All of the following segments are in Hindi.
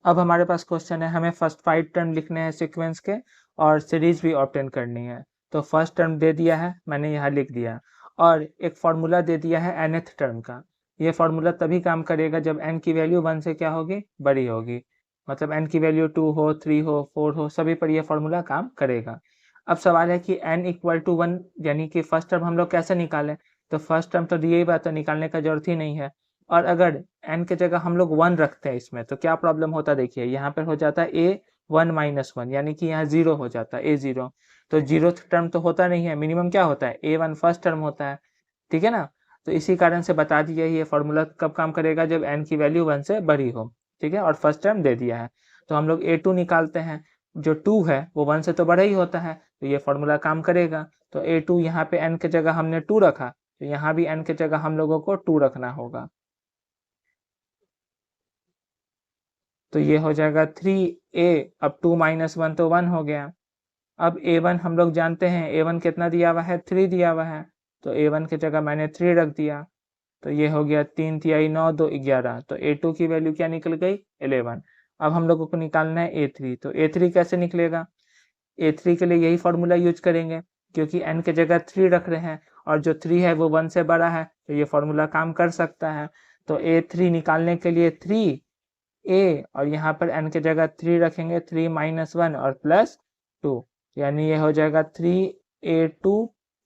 अब हमारे पास क्वेश्चन है, हमें फर्स्ट 5 टर्म लिखने हैं सीक्वेंस के और सीरीज भी ऑब्टेन करनी है। तो फर्स्ट टर्म दे दिया है, मैंने यहाँ लिख दिया, और एक फार्मूला दे दिया है nth टर्म का। ये फार्मूला तभी काम करेगा जब n की वैल्यू 1 से क्या होगी, बड़ी होगी। मतलब n की वैल्यू 2 हो, 3 हो, 4 हो, सभी पर यह फार्मूला काम करेगा। अब सवाल है कि n इक्वल टू 1 यानी कि फर्स्ट टर्म हम लोग कैसे निकालें। तो फर्स्ट टर्म तो दिए ही बात, तो निकालने का जरूरत ही नहीं है। और अगर n के जगह हम लोग 1 रखते हैं इसमें, तो क्या प्रॉब्लम होता है, देखिए यहाँ पर हो जाता है a1 माइनस 1, यानी कि यहाँ 0 हो जाता है, a0। तो 0th टर्म तो होता नहीं है, मिनिमम क्या होता है, a1 फर्स्ट टर्म होता है, ठीक है ना। तो इसी कारण से बता दिया ये फार्मूला कब काम करेगा, जब n की वैल्यू 1 से बड़ी हो, ठीक है। और फर्स्ट टर्म दे दिया है, तो हम लोग a2 निकालते हैं। जो 2 है वो 1 से तो बड़ा ही होता है, तो ये फार्मूला काम करेगा। तो a2 यहाँ पे n के जगह हमने 2 रखा, तो यहाँ भी n के जगह हम लोगों को 2 रखना होगा। तो ये हो जाएगा 3a, अब 2 माइनस 1 तो 1 हो गया। अब a1 हम लोग जानते हैं, a1 कितना दिया हुआ है, 3 दिया हुआ है, तो a1 की जगह मैंने 3 रख दिया। तो ये हो गया 3 तिहाई 9 2 11, तो a2 की वैल्यू क्या निकल गई, 11। अब हम लोगों को निकालना है a3, तो a3 कैसे निकलेगा, a3 के लिए यही फार्मूला यूज करेंगे, क्योंकि n के जगह 3 रख रहे हैं और जो 3 है वो 1 से बड़ा है, तो ये फार्मूला काम कर सकता है। तो a3 निकालने के लिए 3a, और यहाँ पर n के जगह 3 रखेंगे, 3 माइनस 1 और प्लस 2, यानी ये हो जाएगा 3a2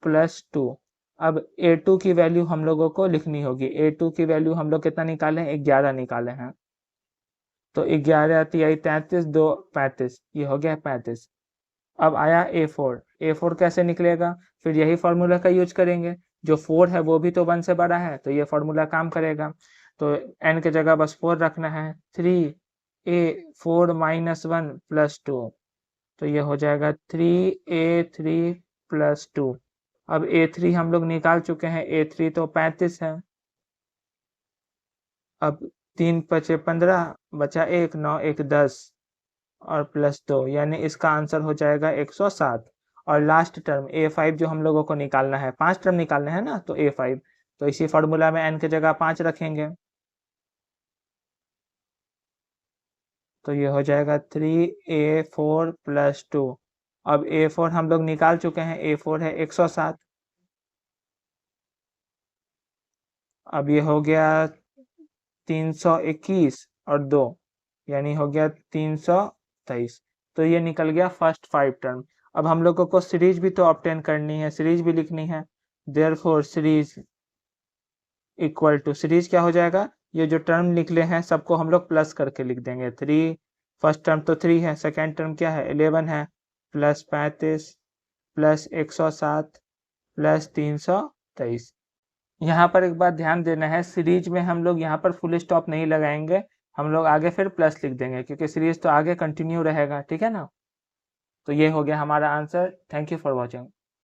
प्लस 2। अब a2 की वैल्यू हम लोगों को लिखनी होगी, a2 की वैल्यू हम लोग कितना निकाले हैं, 11 निकाले हैं। तो 11 तिहाई 33 2 35, ये हो गया 35। अब आया a4 कैसे निकलेगा, फिर यही फार्मूला का यूज करेंगे। जो 4 है वो भी तो 1 से बड़ा है, तो ये फार्मूला काम करेगा। तो n के जगह बस 4 रखना है, 3a4 माइनस 1 प्लस 2, तो ये हो जाएगा 3a3 प्लस 2। अब a3 हम लोग निकाल चुके हैं, a3 तो 35 है। अब 3 बचे 15, बचा 1, 9 1 10 और प्लस 2, यानी इसका आंसर हो जाएगा 107। और लास्ट टर्म a5 जो हम लोगों को निकालना है, 5 टर्म निकालने हैं ना, तो a5, तो इसी फार्मूला में n की जगह 5 रखेंगे, तो ये हो जाएगा 3a4 प्लस 2। अब a4 हम लोग निकाल चुके हैं, a4 है 107। अब ये हो गया 321 और 2, यानी हो गया 323। तो ये निकल गया फर्स्ट 5 टर्म। अब हम लोगों को सीरीज भी तो ऑब्टेन करनी है, सीरीज भी लिखनी है। Therefore series equal to, series क्या हो जाएगा, ये जो टर्म निकले हैं सबको हम लोग प्लस करके लिख देंगे। 3, फर्स्ट टर्म तो 3 है, सेकेंड टर्म क्या है, 11 है, प्लस 35 प्लस 107 प्लस 323। यहाँ पर एक बात ध्यान देना है, सीरीज में हम लोग यहाँ पर फुल स्टॉप नहीं लगाएंगे, हम लोग आगे फिर प्लस लिख देंगे, क्योंकि सीरीज तो आगे कंटिन्यू रहेगा, ठीक है ना। तो ये हो गया हमारा answer. Thank you for watching.